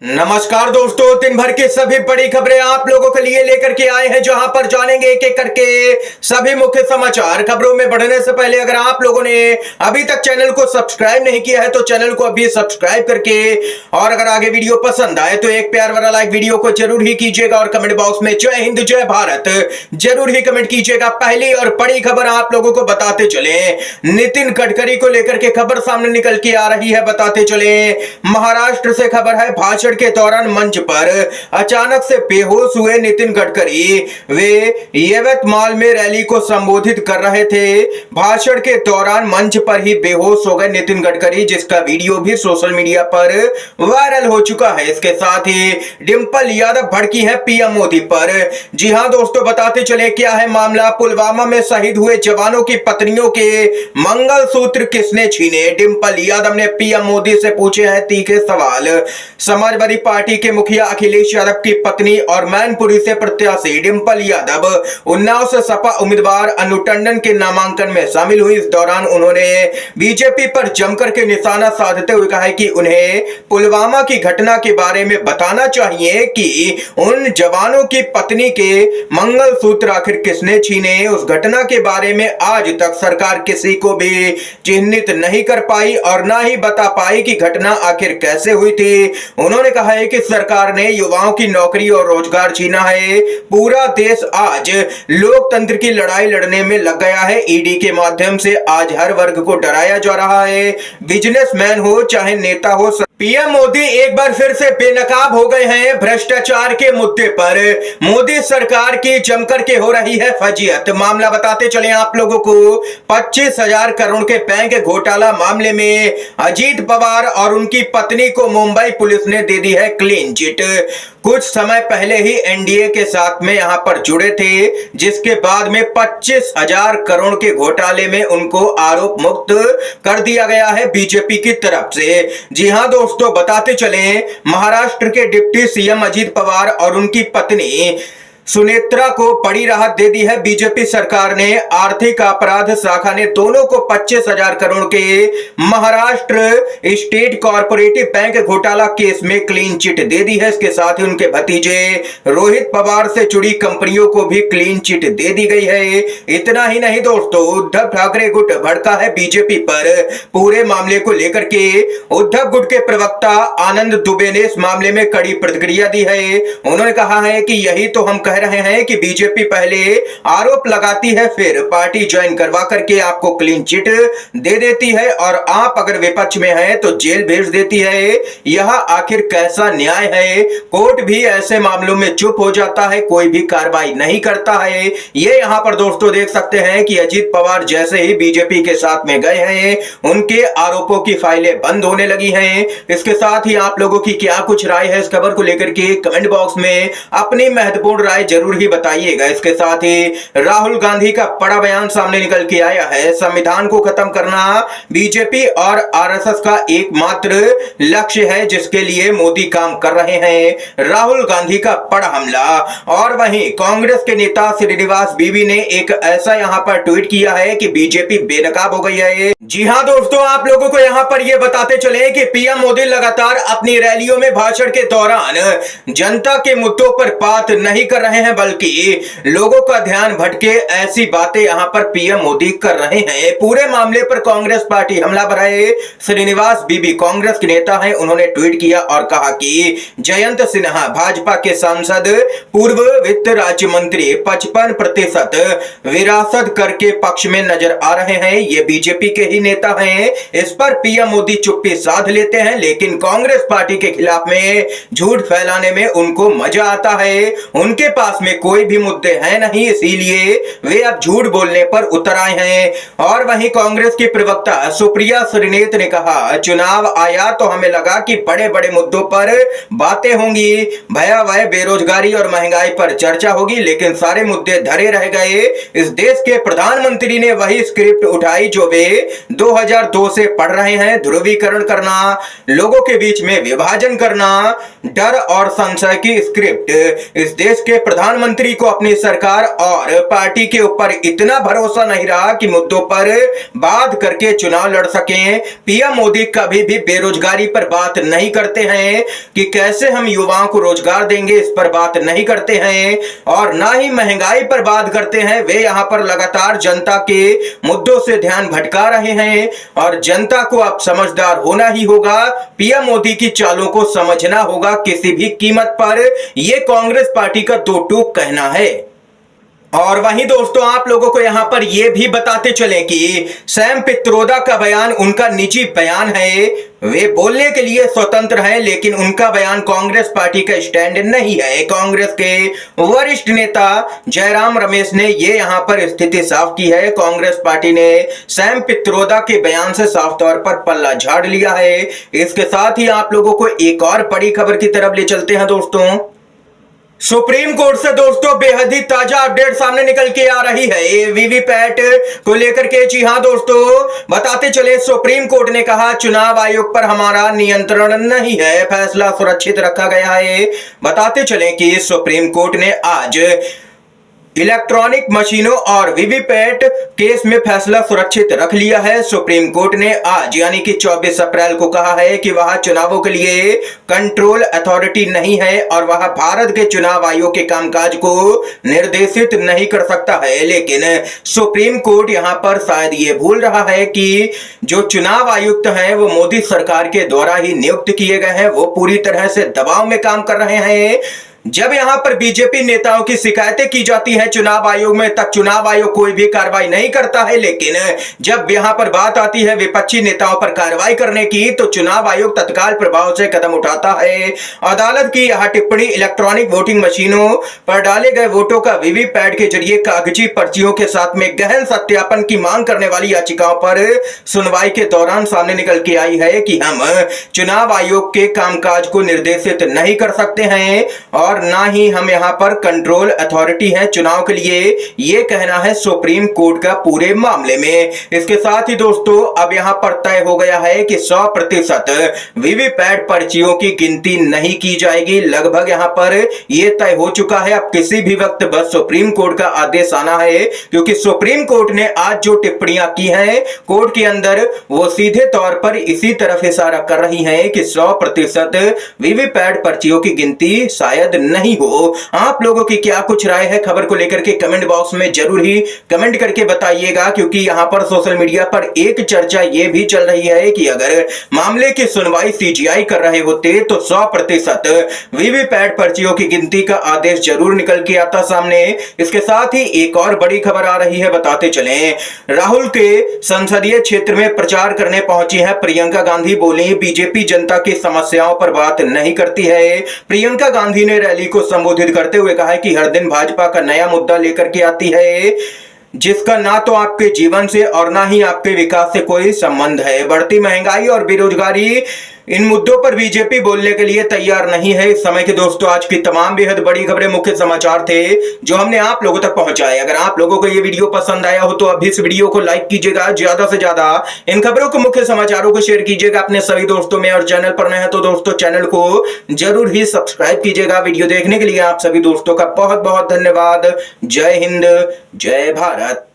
नमस्कार दोस्तों, दिन भर की सभी बड़ी खबरें आप लोगों के लिए लेकर के आए हैं, जहां पर जानेंगे एक एक करके सभी मुख्य समाचार। खबरों में बढ़ने से पहले अगर आप लोगों ने अभी तक चैनल को सब्सक्राइब नहीं किया है तो चैनल को अभी सब्सक्राइब करके, और अगर आगे वीडियो पसंद आए तो एक प्यार वाला लाइक वीडियो को जरूर ही कीजिएगा और कमेंट बॉक्स में जय हिंद जय भारत जरूर ही कमेंट कीजिएगा। पहली और बड़ी खबर आप लोगों को बताते चले, नितिन गडकरी को लेकर के खबर सामने निकल के आ रही है। बताते चले, महाराष्ट्र से खबर है, भाषण के दौरान मंच पर अचानक से बेहोश हुए नितिन गडकरी। वे यवतमाल में रैली को संबोधित कर रहे थे। भाषण के दौरान मंच पर ही बेहोश हो गए नितिन गडकरी, जिसका वीडियो भी सोशल मीडिया पर वायरल हो चुका है। इसके साथ ही डिंपल यादव भड़की है पीएम मोदी पर। जी हां दोस्तों, बताते चले क्या है मामला। पुलवामा में शहीद हुए जवानों की पत्नियों के मंगलसूत्र किसने छीने? डिंपल यादव ने पीएम मोदी से पूछे हैं तीखे सवाल। समाजवादी पार्टी के मुखिया अखिलेश यादव की पत्नी और मैनपुरी से प्रत्याशी डिंपल यादव उन्नाव से सपा उम्मीदवार अनु टंडन के नामांकन में शामिल हुई। इस दौरान उन्होंने बीजेपी पर जमकर के निशाना साधते हुए कहा कि उन्हें पुलवामा की घटना के बारे में बताना चाहिए कि उन जवानों की पत्नी के मंगलसूत्र आखिर किसने छीने। उस घटना के बारे में आज तक सरकार किसी को भी चिन्हित नहीं कर पाई और ना ही बता पाई कि घटना आखिर कैसे हुई थी। उन्होंने कहा है कि सरकार ने युवाओं की नौकरी और रोजगार छीना है। पूरा देश आज लोकतंत्र की लड़ाई लड़ने में लग गया है। ईडी के माध्यम से आज हर वर्ग को डराया जा रहा है, बिजनेसमैन हो चाहे नेता हो। पीएम मोदी एक बार फिर से बेनकाब हो गए हैं भ्रष्टाचार के मुद्दे पर। मोदी सरकार की जमकर के हो रही है फजीहत। मामला बताते चले आप लोगों को, 25,000 करोड़ के बैंक घोटाला मामले में अजीत पवार और उनकी पत्नी को मुंबई पुलिस ने दे दी है क्लीन चिट। कुछ समय पहले ही एनडीए के साथ में यहां पर जुड़े थे, जिसके बाद में 25,000 करोड़ के घोटाले में उनको आरोप मुक्त कर दिया गया है बीजेपी की तरफ से। जी हां दोस्तों, बताते चले, महाराष्ट्र के डिप्टी सीएम अजीत पवार और उनकी पत्नी सुनेत्रा को बड़ी राहत दे दी है बीजेपी सरकार ने। आर्थिक अपराध शाखा ने दोनों को 25,000 करोड़ के महाराष्ट्र स्टेट कॉर्पोरेटिव बैंक घोटाला केस में क्लीन चिट दे दी है। इसके साथ ही उनके भतीजे रोहित पवार से जुड़ी कंपनियों को भी क्लीन चिट दे दी गई है। इतना ही नहीं दोस्तों, उद्धव ठाकरे गुट भड़का है बीजेपी पर। पूरे मामले को लेकर के उद्धव गुट के प्रवक्ता आनंद दुबे ने इस मामले में कड़ी प्रतिक्रिया दी है। उन्होंने कहा है कि यही तो हम रहे हैं कि बीजेपी पहले आरोप लगाती है, फिर पार्टी ज्वाइन करवा करके आपको क्लीन चिट दे देती है और आप अगर विपक्ष में हैं तो जेल भेज देती है। यह आखिर कैसा न्याय है? कोर्ट भी ऐसे मामलों में चुप हो जाता है, कोई भी कार्रवाई नहीं करता है। ये यहां पर दोस्तों देख सकते हैं कि अजीत पवार जैसे ही बीजेपी के साथ में गए हैं, उनके आरोपों की फाइलें बंद होने लगी हैं। इसके साथ ही आप लोगों की क्या कुछ राय है इस खबर को लेकर के कमेंट बॉक्स में अपनी महत्वपूर्ण राय जरूर ही बताइएगा। इसके साथ ही राहुल गांधी का बड़ा बयान सामने निकल के आया है। संविधान को खत्म करना बीजेपी और आरएसएस का एकमात्र लक्ष्य है, जिसके लिए मोदी काम कर रहे हैं। राहुल गांधी का बड़ा हमला। और वहीं कांग्रेस के नेता श्रीनिवास बीवी ने एक ऐसा यहां पर ट्वीट किया है कि बीजेपी बेनकाब हो गई है। जी हां दोस्तों, आप लोगों को यहां पर यह बताते चले कि पीएम मोदी लगातार अपनी रैलियों में भाषण के दौरान जनता के मुद्दों पर बात नहीं कर रहे हैं, बल्कि लोगों का ध्यान भटके ऐसी बातें यहां पर पीएम मोदी कर रहे हैं। पूरे मामले पर कांग्रेस पार्टी हमलावर है। श्रीनिवास बीबी कांग्रेस के नेता हैं, उन्होंने ट्वीट किया और कहा कि जयंत सिन्हा भाजपा के सांसद पूर्व वित्त राज्य मंत्री 55% विरासत कर के पक्ष में नजर आ रहे हैं। ये बीजेपी के ही नेता हैं। इस पर पीएम मोदी चुप्पी साध लेते हैं, लेकिन कांग्रेस पार्टी के खिलाफ में झूठ फैलाने में उनको मजा आता है। उनके पास में कोई भी मुद्दे हैं नहीं, इसीलिए वे अब झूठ बोलने पर उतर आए हैं। और वहीं कांग्रेस की प्रवक्ता सुप्रिया श्रीनेत ने कहा, चुनाव आया तो हमें लगा कि बड़े बड़े मुद्दों पर बातें होंगी, भयावह बेरोजगारी और महंगाई पर चर्चा होगी, लेकिन सारे मुद्दे धरे रह गए। इस देश के प्रधानमंत्री ने वही स्क्रिप्ट उठाई जो वे 2002 से पढ़ रहे हैं। ध्रुवीकरण करना, लोगों के बीच में विभाजन करना, डर और संशय की स्क्रिप्ट। इस देश के प्रधानमंत्री को अपनी सरकार और पार्टी के ऊपर इतना भरोसा नहीं रहा कि मुद्दों पर बात करके चुनाव लड़ सकें। पीएम मोदी कभी भी बेरोजगारी पर बात नहीं करते हैं कि कैसे हम युवाओं को रोजगार देंगे, इस पर बात नहीं करते हैं, और ना ही महंगाई पर बात करते हैं। वे यहां पर लगातार जनता के मुद्दों से ध्यान भटका रहे हैं और जनता को अब समझदार होना ही होगा। पीएम मोदी की चालों को समझना होगा किसी भी कीमत पर। यह कांग्रेस पार्टी का दो टूक कहना है। और वहीं दोस्तों, आप लोगों को यहां पर यह भी बताते चलें कि सैम पित्रोदा का बयान उनका निजी बयान है। वे बोलने के लिए स्वतंत्र हैं, लेकिन उनका बयान कांग्रेस पार्टी का स्टैंड नहीं है। कांग्रेस के वरिष्ठ नेता जयराम रमेश ने ये यहां पर स्थिति साफ की है। कांग्रेस पार्टी ने सैम पित्रोदा के बयान से साफ तौर पर पल्ला झाड़ लिया है। इसके साथ ही आप लोगों को एक और बड़ी खबर की तरफ ले चलते हैं दोस्तों। सुप्रीम कोर्ट से दोस्तों बेहद ही ताजा अपडेट सामने निकल के आ रही है वीवीपैट को लेकर के। जी हां दोस्तों, बताते चले, सुप्रीम कोर्ट ने कहा चुनाव आयोग पर हमारा नियंत्रण नहीं है, फैसला सुरक्षित रखा गया है। बताते चले कि सुप्रीम कोर्ट ने आज इलेक्ट्रॉनिक मशीनों और वीवीपैट केस में फैसला सुरक्षित रख लिया है। सुप्रीम कोर्ट ने आज यानी कि 24 अप्रैल को कहा है कि वह चुनावों के लिए कंट्रोल अथॉरिटी नहीं है और वह भारत के चुनाव आयोग के कामकाज को निर्देशित नहीं कर सकता है। लेकिन सुप्रीम कोर्ट यहां पर शायद ये भूल रहा है कि जो चुनाव आयुक्त हैं वो मोदी सरकार के द्वारा ही नियुक्त किए गए हैं। वो पूरी तरह से दबाव में काम कर रहे हैं। जब यहां पर बीजेपी नेताओं की शिकायतें की जाती हैं चुनाव आयोग में, तब चुनाव आयोग कोई भी कार्रवाई नहीं करता है। लेकिन जब यहां पर बात आती है विपक्षी नेताओं पर कार्रवाई करने की, तो चुनाव आयोग तत्काल प्रभाव से कदम उठाता है। अदालत की यह टिप्पणी इलेक्ट्रॉनिक वोटिंग मशीनों पर डाले गए वोटों का वीवीपैट के जरिए कागजी पर्चियों के साथ में गहन सत्यापन की मांग करने वाली याचिकाओं पर सुनवाई के दौरान सामने निकल के आई है कि हम चुनाव आयोग के कामकाज को निर्देशित नहीं कर सकते हैं और ना ही हम यहां पर कंट्रोल अथॉरिटी है चुनाव के लिए। यह कहना है सुप्रीम कोर्ट का पूरे मामले में। इसके साथ ही दोस्तों, अब यहां पर तय हो गया है कि 100% वीवीपैट पर्चियों की गिनती नहीं की जाएगी। लगभग यहां पर यह तय हो चुका है। अब किसी भी वक्त बस सुप्रीम कोर्ट का आदेश आना है, क्योंकि सुप्रीम कोर्ट ने आज जो टिप्पणियां की हैं कोर्ट के अंदर, वो सीधे तौर पर इसी तरफ इशारा कर रही हैं कि 100% वीवीपैट पर्चियों की गिनती शायद नहीं हो। आप लोगों की क्या कुछ राय है खबर को लेकर के कमेंट बॉक्स में जरूर ही कमेंट करके बताइएगा, क्योंकि यहां पर सोशल मीडिया पर एक चर्चा यह भी चल रही है कि अगर मामले की सुनवाई सीजीआई कर रहे होते तो 100% वीवीपैट पर्चियों की गिनती का आदेश जरूर निकल के आता सामने। इसके साथ ही एक और बड़ी खबर आ रही है, बताते चलें। राहुल के संसदीय क्षेत्र में प्रचार करने पहुंची है प्रियंका गांधी। बोली बीजेपी जनता की समस्याओं पर बात नहीं करती है। प्रियंका गांधी ने रैली को संबोधित करते हुए कहा है कि हर दिन भाजपा का नया मुद्दा लेकर के आती है, जिसका ना तो आपके जीवन से और ना ही आपके विकास से कोई संबंध है। बढ़ती महंगाई और बेरोजगारी, इन मुद्दों पर बीजेपी बोलने के लिए तैयार नहीं है। इस समय के दोस्तों, आज की तमाम बेहद बड़ी खबरें, मुख्य समाचार थे जो हमने आप लोगों तक पहुंचाए। अगर आप लोगों को ये वीडियो पसंद आया हो तो अभी इस वीडियो को लाइक कीजिएगा, ज्यादा से ज्यादा इन खबरों को, मुख्य समाचारों को शेयर कीजिएगा अपने सभी दोस्तों में, और चैनल पर नए हैं तो दोस्तों चैनल को जरूर ही सब्सक्राइब कीजिएगा। वीडियो देखने के लिए आप सभी दोस्तों का बहुत बहुत धन्यवाद। जय हिंद, जय भारत।